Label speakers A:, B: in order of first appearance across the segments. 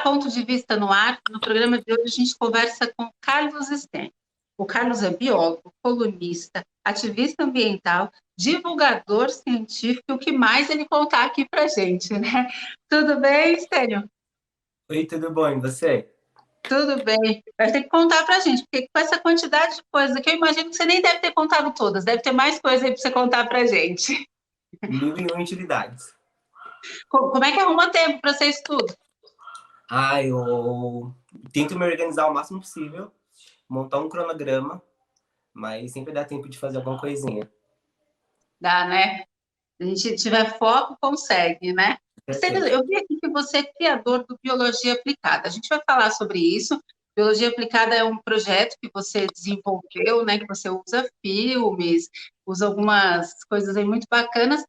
A: Ponto de Vista no Ar. No programa de hoje a gente conversa com Carlos Stern. O Carlos é biólogo, colunista, ativista ambiental, divulgador científico, e o que mais ele contar aqui para gente, né? Tudo bem, Stênio?
B: Oi, tudo bom? E você?
A: Tudo bem. Vai ter que contar para a gente, porque com essa quantidade de coisas aqui, eu imagino que você nem deve ter contado todas, deve ter mais coisas aí para você contar para a gente.
B: Mil e uma utilidades.
A: Como é que arruma tempo para você isso tudo?
B: Eu tento me organizar o máximo possível, montar um cronograma, mas sempre dá tempo de fazer alguma coisinha.
A: Dá, né? Se a gente tiver foco, consegue, né?
B: Com
A: Stênio,
B: certeza.
A: eu vi aqui que você é criador do Biologia Aplicada. A gente vai falar sobre isso. Biologia Aplicada é um projeto que você desenvolveu, né? Que você usa filmes, usa algumas coisas aí muito bacanas,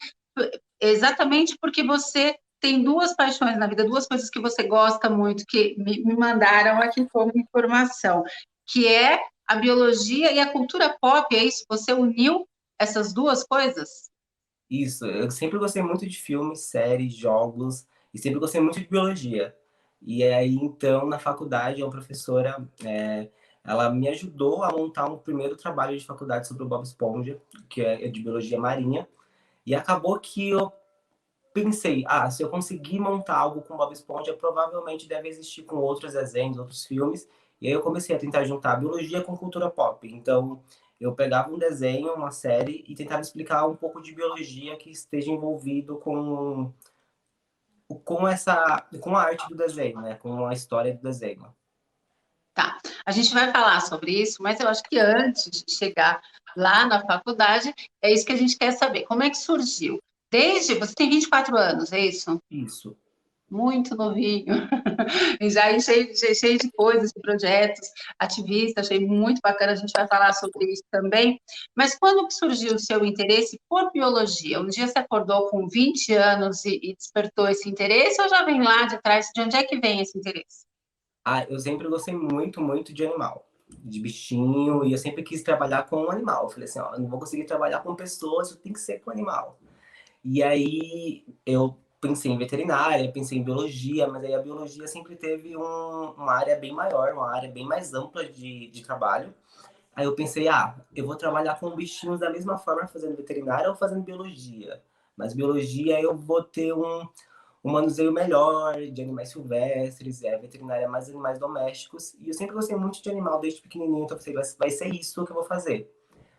A: exatamente porque você tem duas paixões na vida, duas coisas que você gosta muito, que me mandaram aqui como informação, que é a biologia e a cultura pop, é isso? Você uniu essas duas coisas?
B: Isso, eu sempre gostei muito de filmes, séries, jogos, e sempre gostei muito de biologia. E aí, então, na faculdade, uma professora, ela me ajudou a montar um primeiro trabalho de faculdade sobre o Bob Esponja, que é de biologia marinha, e acabou que eu pensei, se eu conseguir montar algo com Bob Esponja, provavelmente deve existir com outros desenhos, outros filmes. E aí eu comecei a tentar juntar biologia com cultura pop. Então, eu pegava um desenho, uma série, e tentava explicar um pouco de biologia que esteja envolvido com a arte do desenho, né? Com a história do desenho.
A: Tá, a gente vai falar sobre isso, mas eu acho que antes de chegar lá na faculdade, é isso que a gente quer saber. Como é que surgiu? Você tem 24 anos, é isso?
B: Isso.
A: Muito novinho, e já cheio de coisas, de projetos, ativista, achei muito bacana, a gente vai falar sobre isso também. Mas quando que surgiu o seu interesse por biologia? Um dia você acordou com 20 anos e despertou esse interesse, ou já vem lá de trás? De onde é que vem esse interesse?
B: Eu sempre gostei muito, muito de animal, de bichinho, e eu sempre quis trabalhar com um animal. Eu falei assim, eu não vou conseguir trabalhar com pessoas, eu tenho que ser com animal. E aí eu pensei em veterinária, pensei em biologia, mas aí a biologia sempre teve uma área bem maior, uma área bem mais ampla de trabalho. Aí eu pensei, eu vou trabalhar com bichinhos da mesma forma fazendo veterinária ou fazendo biologia. Mas biologia eu vou ter um manuseio melhor de animais silvestres, veterinária mais animais domésticos. E eu sempre gostei muito de animal desde pequenininho, então eu pensei, vai ser isso que eu vou fazer.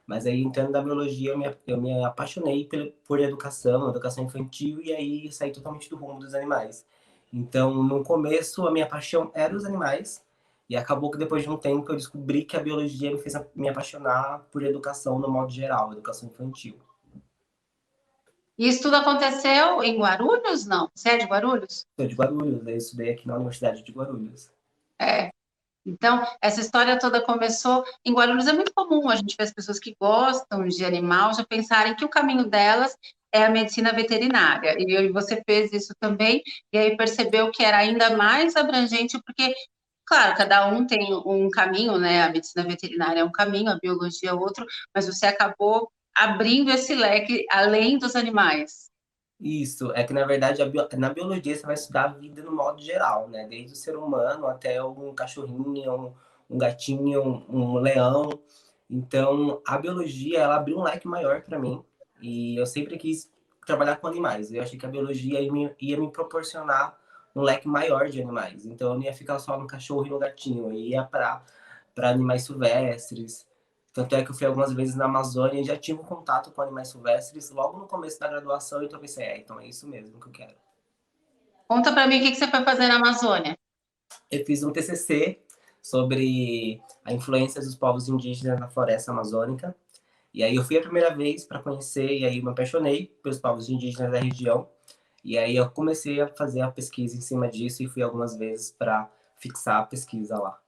B: Mas aí, entrando na biologia, eu me apaixonei por educação infantil, e aí saí totalmente do rumo dos animais. Então, no começo, a minha paixão era os animais, e acabou que depois de um tempo eu descobri que a biologia me fez me apaixonar por educação no modo geral, educação infantil.
A: E isso tudo aconteceu em Guarulhos? Não? Você é de Guarulhos?
B: Sou de Guarulhos, eu estudei aqui na Universidade de Guarulhos.
A: É. Então, essa história toda começou em Guarulhos. É muito comum a gente ver as pessoas que gostam de animal já pensarem que o caminho delas é a medicina veterinária. E você fez isso também, e aí percebeu que era ainda mais abrangente, porque, claro, cada um tem um caminho, né? A medicina veterinária é um caminho, a biologia é outro, mas você acabou abrindo esse leque além dos animais.
B: Isso, é que na verdade na biologia você vai estudar a vida no modo geral, né? Desde o ser humano até um cachorrinho, um gatinho, um leão. Então, a biologia, ela abriu um leque maior para mim, e eu sempre quis trabalhar com animais. Eu achei que a biologia ia me proporcionar um leque maior de animais. Então, eu não ia ficar só no cachorro e no gatinho, eu ia para animais silvestres. Tanto é que eu fui algumas vezes na Amazônia e já tive um contato com animais silvestres logo no começo da graduação, então eu pensei, então é isso mesmo que eu quero.
A: Conta para mim o que você foi fazer na Amazônia.
B: Eu fiz um TCC sobre a influência dos povos indígenas na floresta amazônica. E aí eu fui a primeira vez para conhecer, e aí eu me apaixonei pelos povos indígenas da região. E aí eu comecei a fazer a pesquisa em cima disso e fui algumas vezes para fixar a pesquisa lá.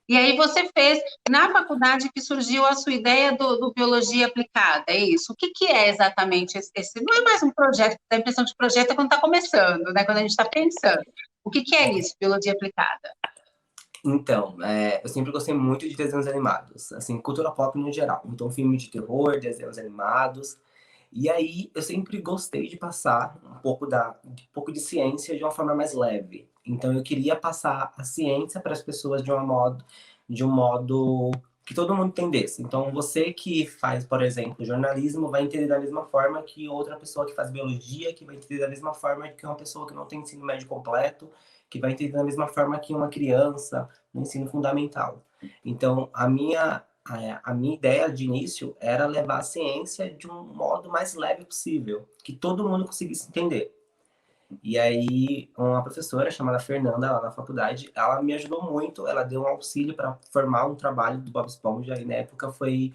A: E aí você fez, na faculdade que surgiu a sua ideia do biologia aplicada, é isso? O que é exatamente esse? Não é mais um projeto, dá a impressão de projeto é quando está começando, né? Quando a gente está pensando. O que é isso, biologia aplicada?
B: Então, eu sempre gostei muito de desenhos animados, assim, cultura pop no geral. Então, filme de terror, desenhos animados. E aí, eu sempre gostei de passar um pouco de ciência de uma forma mais leve. Então eu queria passar a ciência para as pessoas de um modo que todo mundo entendesse. Então você que faz, por exemplo, jornalismo vai entender da mesma forma que outra pessoa que faz biologia, que vai entender da mesma forma que uma pessoa que não tem ensino médio completo, que vai entender da mesma forma que uma criança no ensino fundamental. Então a minha ideia de início era levar a ciência de um modo mais leve possível, que todo mundo conseguisse entender. E aí, uma professora chamada Fernanda, lá na faculdade, ela me ajudou muito. Ela deu um auxílio para formar um trabalho do Bob Esponja. E na época foi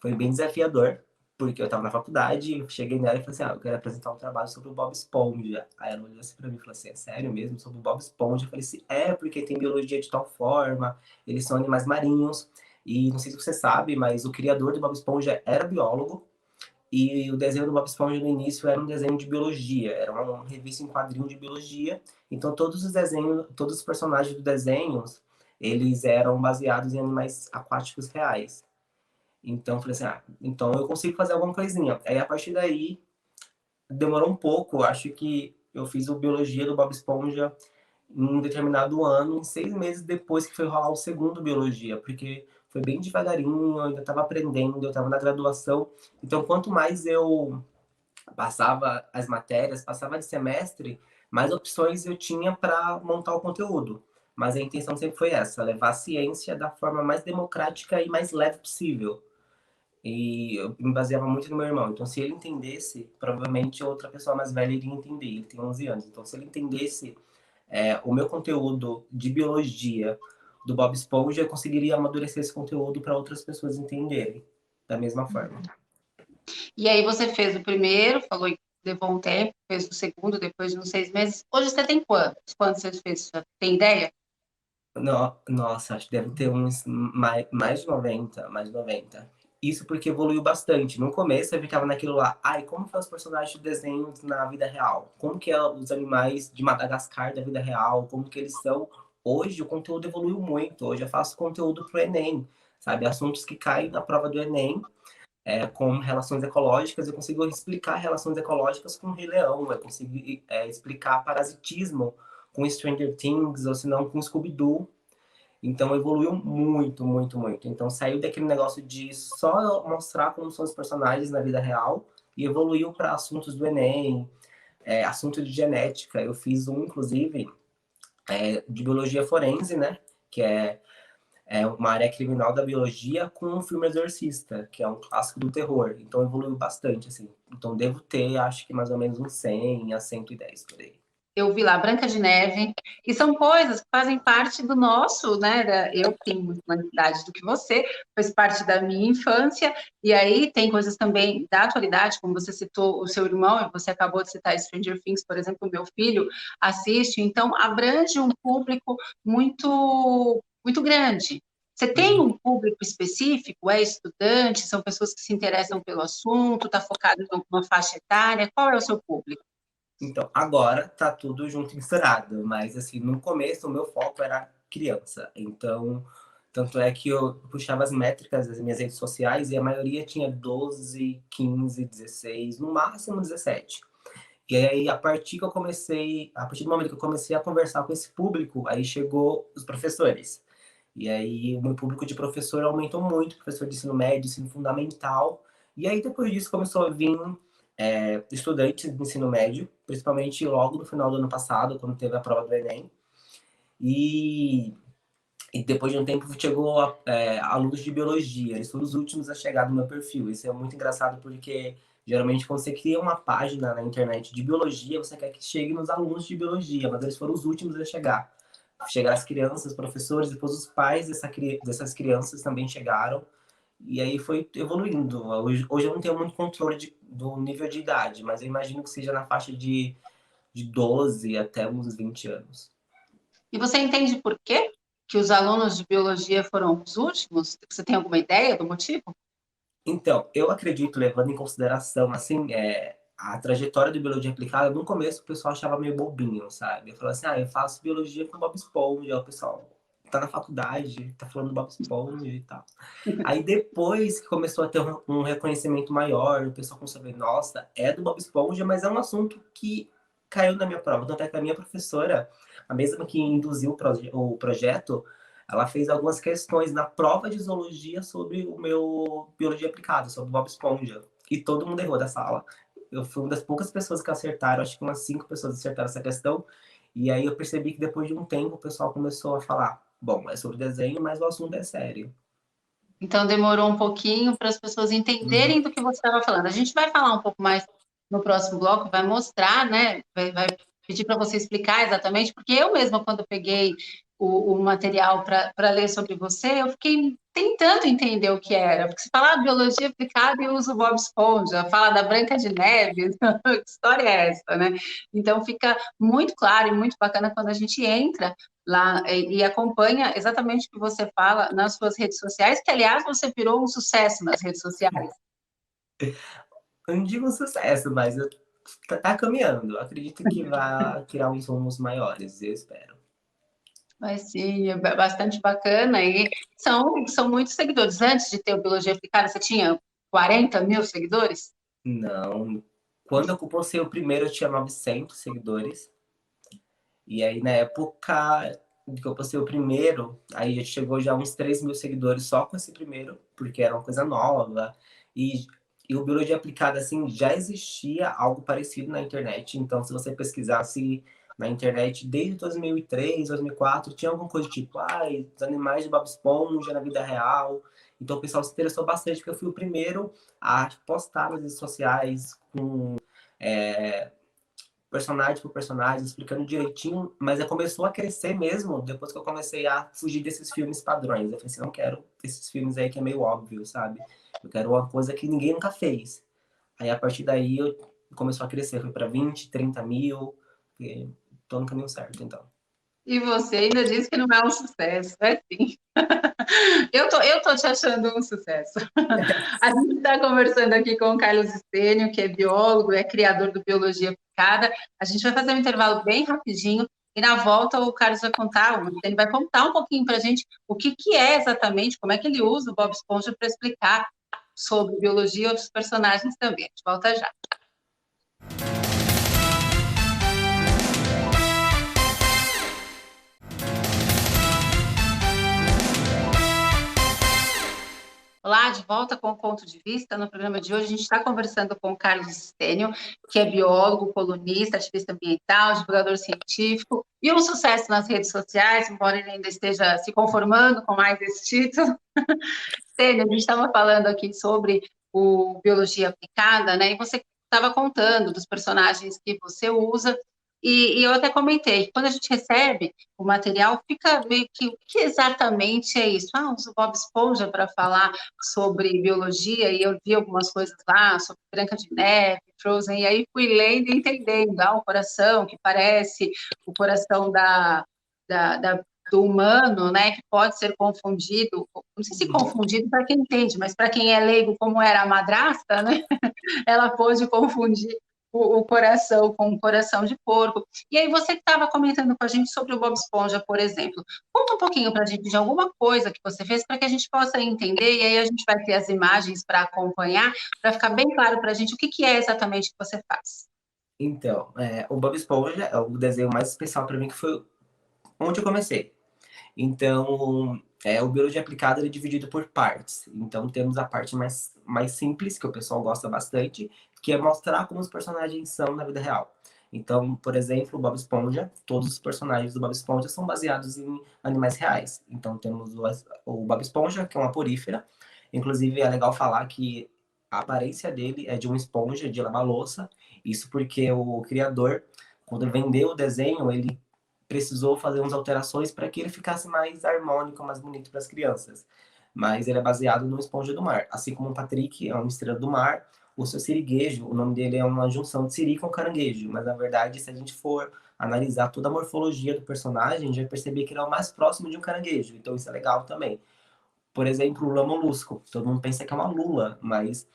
B: bem desafiador, porque eu estava na faculdade. Eu cheguei nela e falei assim: eu quero apresentar um trabalho sobre o Bob Esponja. Aí ela olhou assim para mim e falou assim: é sério mesmo? Sobre o Bob Esponja? Eu falei assim: porque tem biologia de tal forma, eles são animais marinhos. E não sei se você sabe, mas o criador do Bob Esponja era biólogo. E o desenho do Bob Esponja no início era um desenho de biologia, era uma revista em quadrinho de biologia. Então todos os desenhos, todos os personagens do desenho, eles eram baseados em animais aquáticos reais. Então eu falei assim, então eu consigo fazer alguma coisinha. Aí a partir daí demorou um pouco, acho que eu fiz o biologia do Bob Esponja em um determinado ano, em 6 meses depois que foi rolar o segundo biologia, porque foi bem devagarinho, eu ainda estava aprendendo, eu estava na graduação. Então, quanto mais eu passava as matérias, passava de semestre, mais opções eu tinha para montar o conteúdo. Mas a intenção sempre foi essa, levar a ciência da forma mais democrática e mais leve possível. E eu me baseava muito no meu irmão. Então, se ele entendesse, provavelmente outra pessoa mais velha iria entender. Ele tem 11 anos. Então, se ele entendesse o meu conteúdo de biologia do Bob Esponja, eu conseguiria amadurecer esse conteúdo para outras pessoas entenderem da mesma forma.
A: E aí você fez o primeiro, falou que levou um tempo, fez o segundo, depois de uns 6 meses. Hoje você tem quantos? Quantos você fez? Já tem ideia?
B: Nossa, acho que deve ter uns mais de 90, mais de 90. Isso porque evoluiu bastante. No começo eu ficava naquilo lá, como que é os personagens de desenhos na vida real? Como que é os animais de Madagascar da vida real? Como que eles são? Hoje o conteúdo evoluiu muito. Hoje eu faço conteúdo pro Enem, sabe? Assuntos que caem na prova do Enem, como relações ecológicas, eu consigo explicar relações ecológicas com o Rei Leão, eu consigo explicar parasitismo com Stranger Things, ou se não com Scooby-Doo. Então evoluiu muito, muito, muito. Então saiu daquele negócio de só mostrar como são os personagens na vida real e evoluiu para assuntos do Enem, assunto de genética. Eu fiz um, inclusive, de biologia forense, né? Que é uma área criminal da biologia com o filme Exorcista, que é um clássico do terror. Então evoluiu bastante, assim. Então devo ter, acho que mais ou menos uns 100 a 110 por aí.
A: Eu vi lá Branca de Neve, e são coisas que fazem parte do nosso, né? Eu tenho muito mais idade do que você, faz parte da minha infância, e aí tem coisas também da atualidade, como você citou o seu irmão, e você acabou de citar Stranger Things, por exemplo, o meu filho assiste, então abrange um público muito, muito grande. Você tem um público específico? É estudante? São pessoas que se interessam pelo assunto? Está focado em alguma faixa etária? Qual é o seu público?
B: Então, agora tá tudo junto e misturado, mas assim, no começo o meu foco era criança. Então, tanto é que eu puxava as métricas das minhas redes sociais e a maioria tinha 12, 15, 16, no máximo 17. E aí, a partir do momento que eu comecei a conversar com esse público, aí chegou os professores. E aí, o meu público de professor aumentou muito, professor de ensino médio, ensino fundamental. E aí, depois disso, começou a vir estudantes de ensino médio, principalmente logo no final do ano passado, quando teve a prova do Enem. E, e depois de um tempo chegou alunos de biologia, eles foram os últimos a chegar no meu perfil. Isso é muito engraçado porque geralmente quando você cria uma página na internet de biologia, você quer que chegue nos alunos de biologia, mas eles foram os últimos a chegar. Chegaram as crianças, os professores, depois os pais dessas crianças também chegaram. E aí foi evoluindo. Hoje eu não tenho muito controle do nível de idade, mas eu imagino que seja na faixa de 12 até uns 20 anos.
A: E você entende por quê que os alunos de biologia foram os últimos? Você tem alguma ideia do motivo?
B: Então, eu acredito, levando em consideração, assim, a trajetória de biologia aplicada, no começo o pessoal achava meio bobinho, sabe? Eu falava assim, eu faço biologia com Bob Esponja, o pessoal tá na faculdade, tá falando Bob Esponja e tal. Aí depois que começou a ter um reconhecimento maior, o pessoal começou a ver, nossa, é do Bob Esponja, mas é um assunto que caiu na minha prova. Tanto é que a minha professora, a mesma que induziu o projeto, ela fez algumas questões na prova de zoologia sobre o meu biologia aplicada, sobre o Bob Esponja. E todo mundo errou da sala. Eu fui uma das poucas pessoas que acertaram, acho que umas 5 pessoas acertaram essa questão. E aí eu percebi que depois de um tempo o pessoal começou a falar, bom, é sobre desenho, mas o assunto é sério.
A: Então demorou um pouquinho para as pessoas
B: Uhum.
A: entenderem do que você estava falando. A gente vai falar um pouco mais no próximo bloco, vai mostrar, né? Vai pedir para você explicar exatamente, porque eu mesma, quando peguei o material para ler sobre você, eu fiquei tentando entender o que era, porque se falar biologia aplicada e usa o Bob Esponja, fala da Branca de Neve, que história é essa, né? Então fica muito claro e muito bacana quando a gente entra lá e acompanha exatamente o que você fala nas suas redes sociais, que, aliás, você virou um sucesso nas redes sociais.
B: Eu não digo um sucesso, mas tá caminhando. Eu acredito que vai criar uns rumos maiores, eu espero.
A: Mas sim, é bastante bacana e são muitos seguidores. Antes de ter o Biologia Aplicada, você tinha 40 mil seguidores?
B: Não. Quando eu postei o primeiro, eu tinha 900 seguidores. E aí, na época que eu postei o primeiro, aí já chegou já uns 3 mil seguidores só com esse primeiro, porque era uma coisa nova. E o Biologia Aplicada, assim, já existia algo parecido na internet. Então, se você pesquisasse na internet desde 2003, 2004, tinha alguma coisa tipo, os animais de Bob Esponja na vida real. Então, o pessoal se interessou bastante, porque eu fui o primeiro a postar nas redes sociais com personagem por personagem, explicando direitinho, mas começou a crescer mesmo depois que eu comecei a fugir desses filmes padrões. Eu falei assim, não quero esses filmes aí que é meio óbvio, sabe? Eu quero uma coisa que ninguém nunca fez. Aí, a partir daí, começou a crescer. Foi para 20, 30 mil. E tô no caminho certo, então.
A: E você ainda diz que não é um sucesso, é sim. Eu tô te achando um sucesso. A gente está conversando aqui com o Carlos Stênio, que é biólogo, é criador do Biologia Aplicada. A gente vai fazer um intervalo bem rapidinho e na volta o Carlos vai contar, ele vai contar um pouquinho para a gente o que é exatamente, como é que ele usa o Bob Esponja para explicar sobre biologia e outros personagens também. A gente volta já. Olá, de volta com o Ponto de Vista. No programa de hoje, a gente está conversando com o Carlos Stênio, que é biólogo, colunista, ativista ambiental, divulgador científico e um sucesso nas redes sociais, embora ele ainda esteja se conformando com mais esse título. Stênio, a gente estava falando aqui sobre o Biologia Aplicada, né? E você estava contando dos personagens que você usa, e eu até comentei que quando a gente recebe o material, fica meio que o que exatamente é isso? Uso o Bob Esponja para falar sobre biologia, e eu vi algumas coisas lá sobre Branca de Neve, Frozen, e aí fui lendo e entendendo, o coração, que parece o coração da do humano, né, que pode ser confundido, não sei se confundido para quem entende, mas para quem é leigo, como era a madrasta, né, ela pôde confundir o coração com o coração de porco. E aí você estava comentando com a gente sobre o Bob Esponja, por exemplo. Conta um pouquinho para a gente de alguma coisa que você fez para que a gente possa entender, e aí a gente vai ter as imagens para acompanhar, para ficar bem claro para a gente o que é exatamente que você faz.
B: Então, o Bob Esponja é o desenho mais especial para mim, que foi onde eu comecei. Então, o Biologia Aplicada ele é dividido por partes. Então, temos a parte mais simples, que o pessoal gosta bastante, que é mostrar como os personagens são na vida real. Então, por exemplo, o Bob Esponja, todos os personagens do Bob Esponja são baseados em animais reais. Então, temos o Bob Esponja, que é uma porífera. Inclusive, é legal falar que a aparência dele é de uma esponja de lavar louça. Isso porque o criador, quando vendeu o desenho, ele precisou fazer umas alterações para que ele ficasse mais harmônico, mais bonito para as crianças. Mas ele é baseado no Esponja do Mar. Assim como o Patrick é uma estrela do mar, o seu siriguejo, o nome dele é uma junção de siri com caranguejo. Mas, na verdade, se a gente for analisar toda a morfologia do personagem, a gente vai perceber que ele é o mais próximo de um caranguejo. Então, isso é legal também. Por exemplo, o Lula Molusco. Todo mundo pensa que é uma lula, mas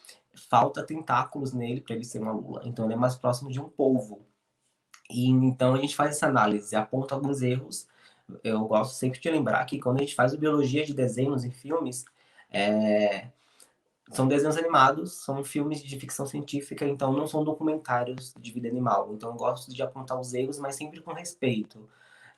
B: falta tentáculos nele para ele ser uma lula. Então, ele é mais próximo de um polvo. E então a gente faz essa análise, aponta alguns erros. Eu gosto sempre de lembrar que quando a gente faz biologia de desenhos e filmes, é, são desenhos animados, são filmes de ficção científica, então não são documentários de vida animal. Então eu gosto de apontar os erros, mas sempre com respeito.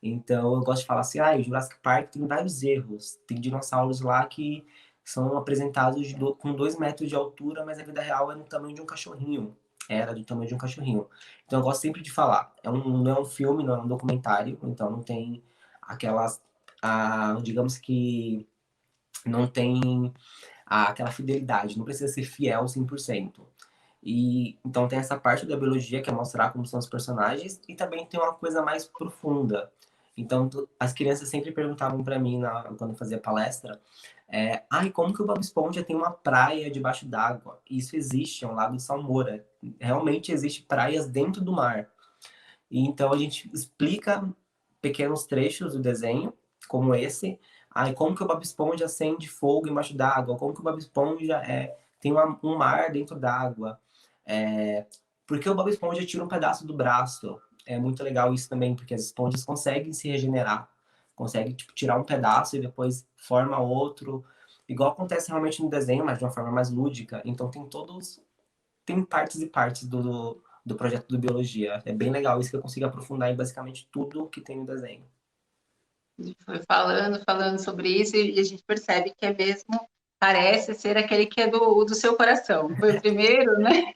B: Então, eu gosto de falar assim, o Jurassic Park tem vários erros. Tem dinossauros lá que são apresentados com 2 metros de altura, mas a vida real é no tamanho de um cachorrinho. Era do tamanho de um cachorrinho. Então, eu gosto sempre de falar. Não é um filme, não é um documentário, então não tem aquelas... digamos que não tem aquela fidelidade, não precisa ser fiel 100%. E então tem essa parte da biologia que é mostrar como são os personagens e também tem uma coisa mais profunda. Então as crianças sempre perguntavam para mim quando eu fazia palestra, como que o Bob Esponja tem uma praia debaixo d'água? Isso existe, é um lago de Salmoura. Realmente existe praias dentro do mar. E então a gente explica pequenos trechos do desenho, como esse. Como que o Bob Esponja acende fogo embaixo d'água? Como que o Bob Esponja tem um mar dentro d'água? Por que o Bob Esponja tira um pedaço do braço? É muito legal isso também, porque as esponjas conseguem se regenerar. Conseguem tipo, tirar um pedaço e depois forma outro. Igual acontece realmente no desenho, mas de uma forma mais lúdica. Então tem partes e partes do projeto do Biologia. É bem legal isso que eu consigo aprofundar em basicamente tudo que tem no desenho.
A: A gente foi falando sobre isso e a gente percebe que é mesmo, parece ser aquele que é do seu coração. Foi o primeiro, né?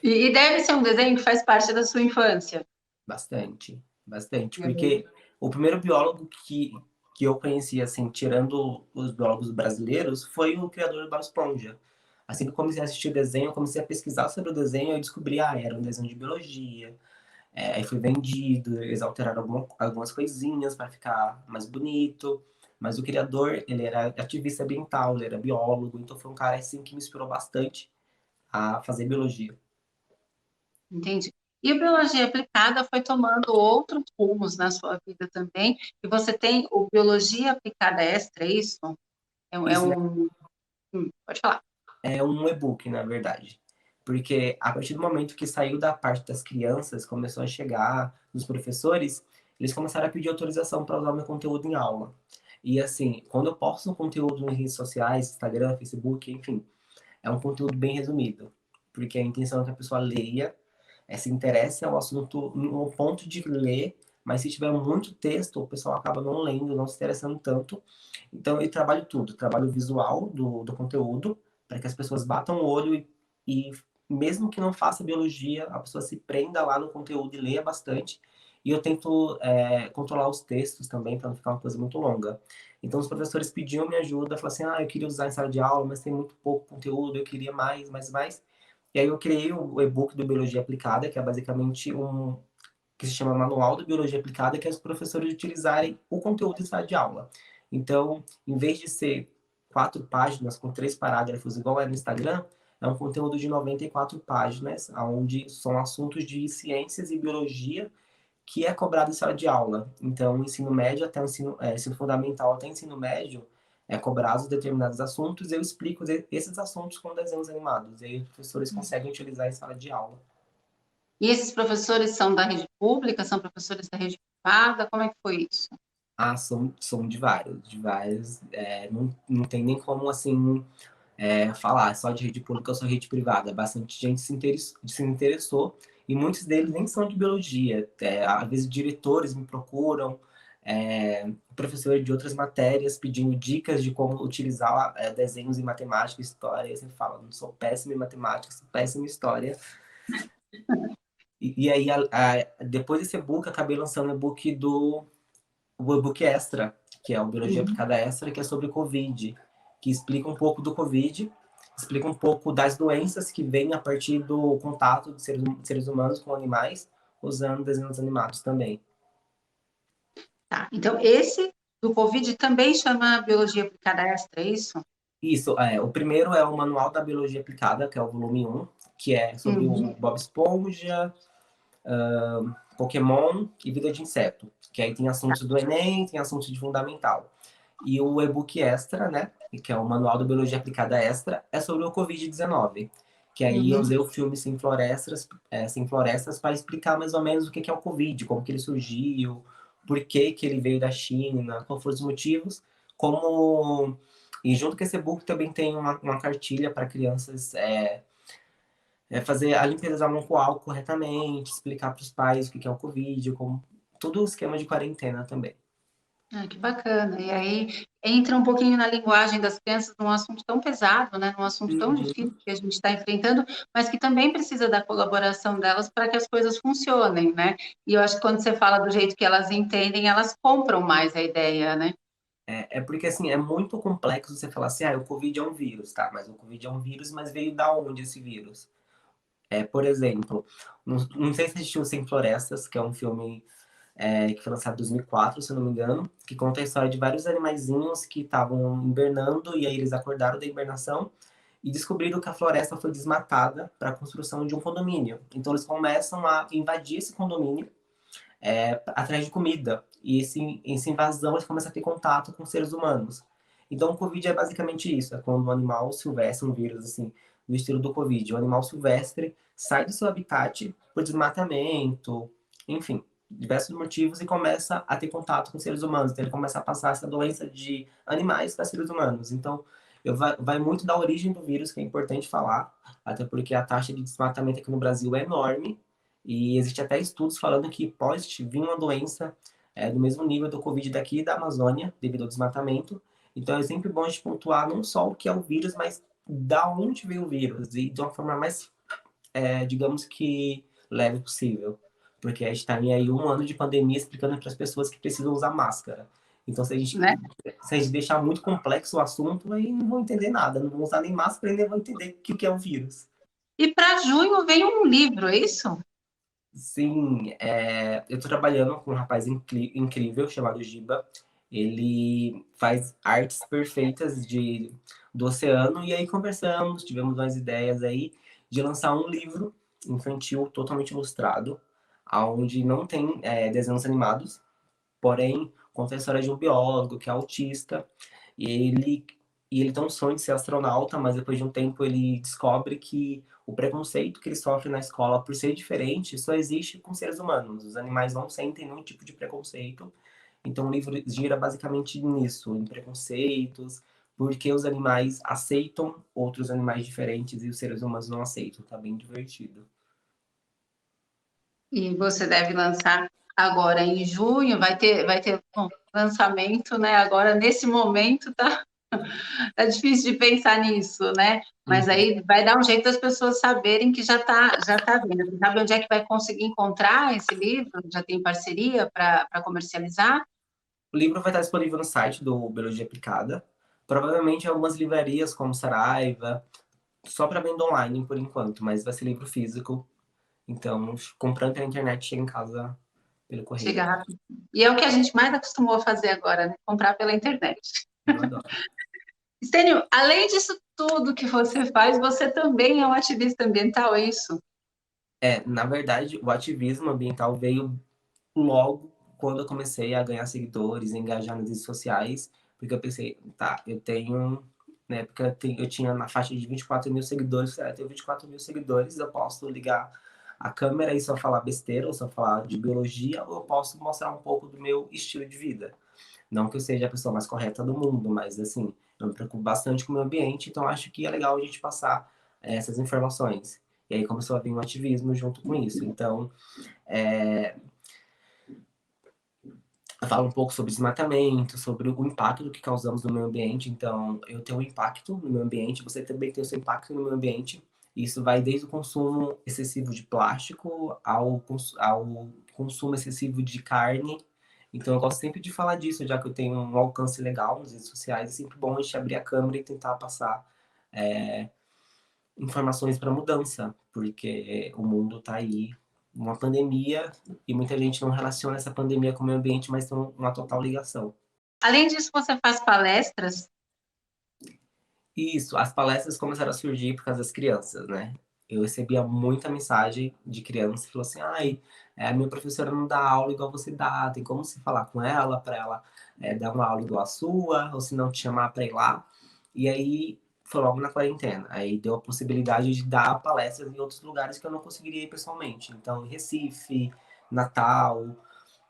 A: E deve ser um desenho que faz parte da sua infância.
B: Bastante, bastante. Porque o primeiro biólogo que eu conheci, assim, tirando os biólogos brasileiros, foi o criador do Bob Esponja. Assim que eu comecei a assistir desenho, eu comecei a pesquisar sobre o desenho, eu descobri, era um desenho de biologia. Aí foi vendido, eles alteraram algumas coisinhas para ficar mais bonito. Mas o criador, ele era ativista ambiental, ele era biólogo, então foi um cara assim que me inspirou bastante a fazer biologia.
A: Entendi. E a biologia aplicada foi tomando outros rumos na sua vida também. E você tem o biologia aplicada extra, é isso? É
B: Isso, né?
A: um. Pode falar.
B: É um e-book, na verdade. Porque a partir do momento que saiu da parte das crianças, começou a chegar nos professores, eles começaram a pedir autorização para usar o meu conteúdo em aula. E assim, quando eu posto um conteúdo nas redes sociais, Instagram, Facebook, enfim, é um conteúdo bem resumido. Porque a intenção é que a pessoa leia, se interesse ao assunto no ponto de ler, mas se tiver muito texto, o pessoal acaba não lendo, não se interessando tanto. Então eu trabalho tudo, trabalho o visual do conteúdo, para que as pessoas batam o olho e mesmo que não faça biologia, a pessoa se prenda lá no conteúdo e leia bastante. E eu tento controlar os textos também, para não ficar uma coisa muito longa. Então os professores pediam minha ajuda, falaram assim, eu queria usar em sala de aula, mas tem muito pouco conteúdo, eu queria mais, mais, mais. E aí eu criei o e-book do Biologia Aplicada, que é basicamente que se chama Manual de Biologia Aplicada, que é os professores utilizarem o conteúdo em sala de aula. Então, em vez de ser 4 páginas com 3 parágrafos, igual é no Instagram, é um conteúdo de 94 páginas, onde são assuntos de ciências e biologia que é cobrado em sala de aula. Então, o ensino médio até o ensino fundamental até o ensino médio é cobrado determinados assuntos, eu explico esses assuntos com desenhos animados, e aí os professores conseguem utilizar em sala de aula.
A: E esses professores são da rede pública, são professores da rede privada? Como é que foi isso?
B: São de vários, de vários. Não tem nem como, assim, falar só de rede pública ou só rede privada. Bastante gente se interessou e muitos deles nem são de biologia. Às vezes diretores me procuram, professores de outras matérias pedindo dicas de como utilizar desenhos em matemática e história. E eu sempre falo, não sou péssimo em matemática, sou péssimo em história. E aí, depois desse e-book, acabei lançando o e-book extra, que é o Biologia Aplicada Extra, que é sobre Covid, que explica um pouco do Covid, explica um pouco das doenças que vêm a partir do contato de seres humanos com animais, usando desenhos animados também.
A: Tá, então esse do Covid também chama Biologia Aplicada Extra, é isso?
B: Isso, o primeiro é o Manual da Biologia Aplicada, que é o volume 1, que é sobre o Bob Esponja, Pokémon e vida de inseto, que aí tem assuntos do Enem, tem assuntos de fundamental. E o e-book extra, né, que é o Manual da Biologia Aplicada Extra, é sobre o Covid-19, que aí eu usei o filme Sem Florestas para explicar mais ou menos o que é o Covid, como que ele surgiu, por que que ele veio da China, quais foram os motivos, como... E junto com esse e-book também tem uma cartilha para crianças fazer a limpeza da mão com álcool corretamente, explicar para os pais o que é o Covid, como todo o esquema de quarentena também.
A: Ah, que bacana. E aí entra um pouquinho na linguagem das crianças num assunto tão pesado, né? Num assunto tão
B: Uhum.
A: difícil que a gente está enfrentando, mas que também precisa da colaboração delas para que as coisas funcionem, né? E eu acho que quando você fala do jeito que elas entendem, elas compram mais a ideia, né?
B: É porque, assim, é muito complexo você falar assim, ah, o Covid é um vírus, tá? Mas o Covid é um vírus, mas veio da onde esse vírus? Por exemplo, não sei se assistiu Sem Florestas, que é um filme que foi lançado em 2004, se eu não me engano, que conta a história de vários animaizinhos que estavam hibernando e aí eles acordaram da hibernação e descobriram que a floresta foi desmatada para a construção de um condomínio. Então eles começam a invadir esse condomínio atrás de comida. E essa invasão eles começam a ter contato com seres humanos. Então o Covid é basicamente isso, é quando um animal silvestre, um vírus assim, do estilo do Covid, um animal silvestre sai do seu habitat por desmatamento, enfim, diversos motivos e começa a ter contato com seres humanos. Então ele começa a passar essa doença de animais para seres humanos. Então vai muito da origem do vírus, que é importante falar, até porque a taxa de desmatamento aqui no Brasil é enorme e existe até estudos falando que pode vir uma doença do mesmo nível do Covid daqui da Amazônia, devido ao desmatamento. Então é sempre bom a gente pontuar não só o que é o vírus, mas da onde veio o vírus, e de uma forma mais, digamos que, leve possível. Porque a gente está aí 1 ano de pandemia explicando para as pessoas que precisam usar máscara. Então,
A: Né?
B: se a gente deixar muito complexo o assunto, aí não vão entender nada, não vão usar nem máscara e nem vão entender o que é o vírus.
A: E para junho vem um livro, é isso?
B: Sim, eu tô trabalhando com um rapaz incrível chamado Giba. Ele faz artes perfeitas do oceano e aí conversamos, tivemos umas ideias aí de lançar um livro infantil totalmente ilustrado, onde não tem desenhos animados, porém conta a história de um biólogo que é autista e ele tem um sonho de ser astronauta, mas depois de um tempo ele descobre que o preconceito que ele sofre na escola por ser diferente só existe com seres humanos. Os animais não sentem nenhum tipo de preconceito. Então o livro gira basicamente nisso, em preconceitos, porque os animais aceitam outros animais diferentes e os seres humanos não aceitam. Tá bem divertido.
A: E você deve lançar agora em junho, vai ter bom, lançamento, né? Agora, nesse momento, tá difícil de pensar nisso, né? Mas
B: Uhum.
A: aí vai dar um jeito das pessoas saberem que já tá vindo. Você sabe onde é que vai conseguir encontrar esse livro? Já tem parceria para comercializar?
B: O livro vai estar disponível no site do Biologia Aplicada, provavelmente em algumas livrarias como Saraiva, só para venda online por enquanto, mas vai ser livro físico. Então, comprando pela internet, chega em casa pelo
A: Chega
B: correio.
A: rápido. E é o que a gente mais acostumou a fazer agora, né? Comprar pela internet.
B: Eu adoro.
A: Estênio, além disso tudo que você faz, você também é um ativista ambiental, é isso?
B: Na verdade, o ativismo ambiental veio logo quando eu comecei a ganhar seguidores, engajar nas redes sociais, porque eu pensei, tá, eu tenho, na época eu tinha na faixa de 24 mil seguidores, eu tenho 24 mil seguidores, eu posso ligar a câmera e só falar besteira, ou só falar de biologia, ou eu posso mostrar um pouco do meu estilo de vida. Não que eu seja a pessoa mais correta do mundo, mas assim, eu me preocupo bastante com o meio ambiente, então acho que é legal a gente passar essas informações. E aí começou a vir um ativismo junto com isso. Então, é, eu falo um pouco sobre desmatamento, sobre o impacto que causamos no meio ambiente. Então, eu tenho um impacto no meio ambiente, você também tem o seu impacto no meio ambiente. Isso vai desde o consumo excessivo de plástico ao consumo excessivo de carne. Então, eu gosto sempre de falar disso, já que eu tenho um alcance legal nas redes sociais. É sempre bom a gente abrir a câmera e tentar passar informações para mudança, porque o mundo está aí, uma pandemia, e muita gente não relaciona essa pandemia com o meio ambiente, mas tem uma total ligação.
A: Além disso, você faz palestras.
B: Isso, as palestras começaram a surgir por causa das crianças, né? Eu recebia muita mensagem de crianças que falou assim, ai, a minha professora não dá aula igual você dá, tem como você falar com ela para ela dar uma aula igual a sua, ou se não te chamar para ir lá. E aí foi logo na quarentena. Aí deu a possibilidade de dar palestras em outros lugares que eu não conseguiria ir pessoalmente. Então, Recife, Natal,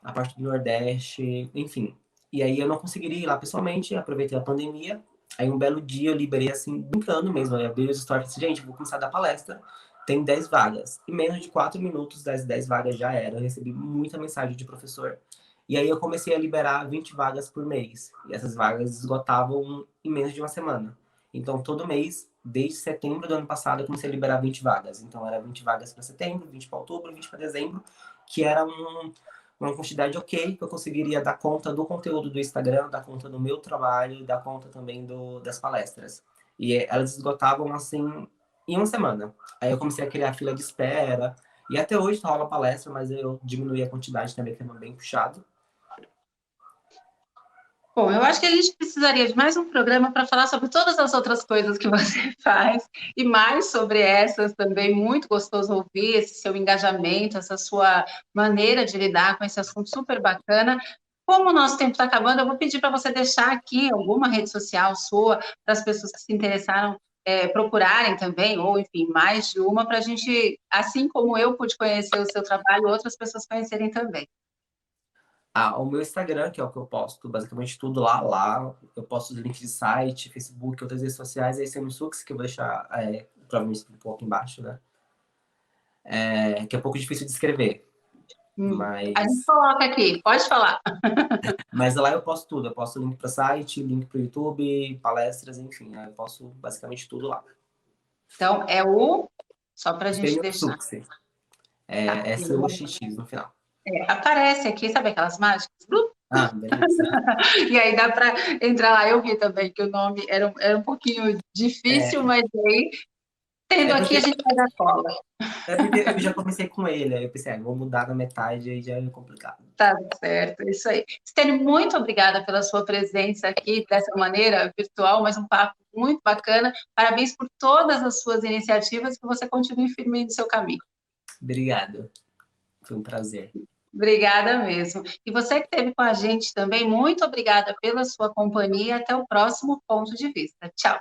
B: a parte do Nordeste, enfim. E aí eu não conseguiria ir lá pessoalmente, aproveitei a pandemia. Aí um belo dia eu liberei assim, brincando mesmo. Eu abri os stories e falei assim, gente, vou começar a dar palestra tem 10 vagas. Em menos de 4 minutos das 10 vagas já era. Eu recebi muita mensagem de professor. E aí eu comecei a liberar 20 vagas por mês. E essas vagas esgotavam em menos de uma semana. Então, todo mês, desde setembro do ano passado, eu comecei a liberar 20 vagas. Então, era 20 vagas para setembro, 20 para outubro, 20 para dezembro, que era uma quantidade ok, que eu conseguiria dar conta do conteúdo do Instagram, dar conta do meu trabalho, dar conta também das palestras. E elas esgotavam, assim, em uma semana. Aí eu comecei a criar fila de espera. E até hoje rola palestra, mas eu diminuí a quantidade também, que é bem puxado.
A: Bom, eu acho que a gente precisaria de mais um programa para falar sobre todas as outras coisas que você faz e mais sobre essas também. Muito gostoso ouvir esse seu engajamento, essa sua maneira de lidar com esse assunto super bacana. Como o nosso tempo está acabando, eu vou pedir para você deixar aqui alguma rede social sua para as pessoas que se interessaram procurarem também, ou enfim, mais de uma, para a gente, assim como eu pude conhecer o seu trabalho, outras pessoas conhecerem também.
B: O meu Instagram, que é o que eu posto basicamente tudo lá eu posto os links de site, Facebook, outras redes sociais, aí tem o Sux, que eu vou deixar provavelmente um pouco embaixo, né? Que é um pouco difícil de escrever,
A: A gente
B: mas
A: coloca aqui, pode falar.
B: lá eu posto tudo, eu posto link para site, link para o YouTube, palestras, enfim, eu posto basicamente tudo lá.
A: Então, só para a gente
B: Stênio
A: deixar.
B: Sux,
A: Tá.
B: SUXX no final.
A: Aparece aqui, sabe aquelas mágicas?
B: Beleza.
A: E aí dá para entrar lá. Eu vi também que o nome era um pouquinho difícil, mas aí, tendo
B: É
A: aqui,
B: porque,
A: a gente vai dar cola.
B: é porque eu já comecei com ele, aí eu pensei, vou mudar na metade, aí já é complicado.
A: Tá certo, é isso aí. Stênio, muito obrigada pela sua presença aqui dessa maneira virtual, mas um papo muito bacana. Parabéns por todas as suas iniciativas, que você continue firme no seu caminho.
B: Obrigado, foi um prazer.
A: Obrigada mesmo. E você que esteve com a gente também, muito obrigada pela sua companhia. Até o próximo ponto de vista. Tchau.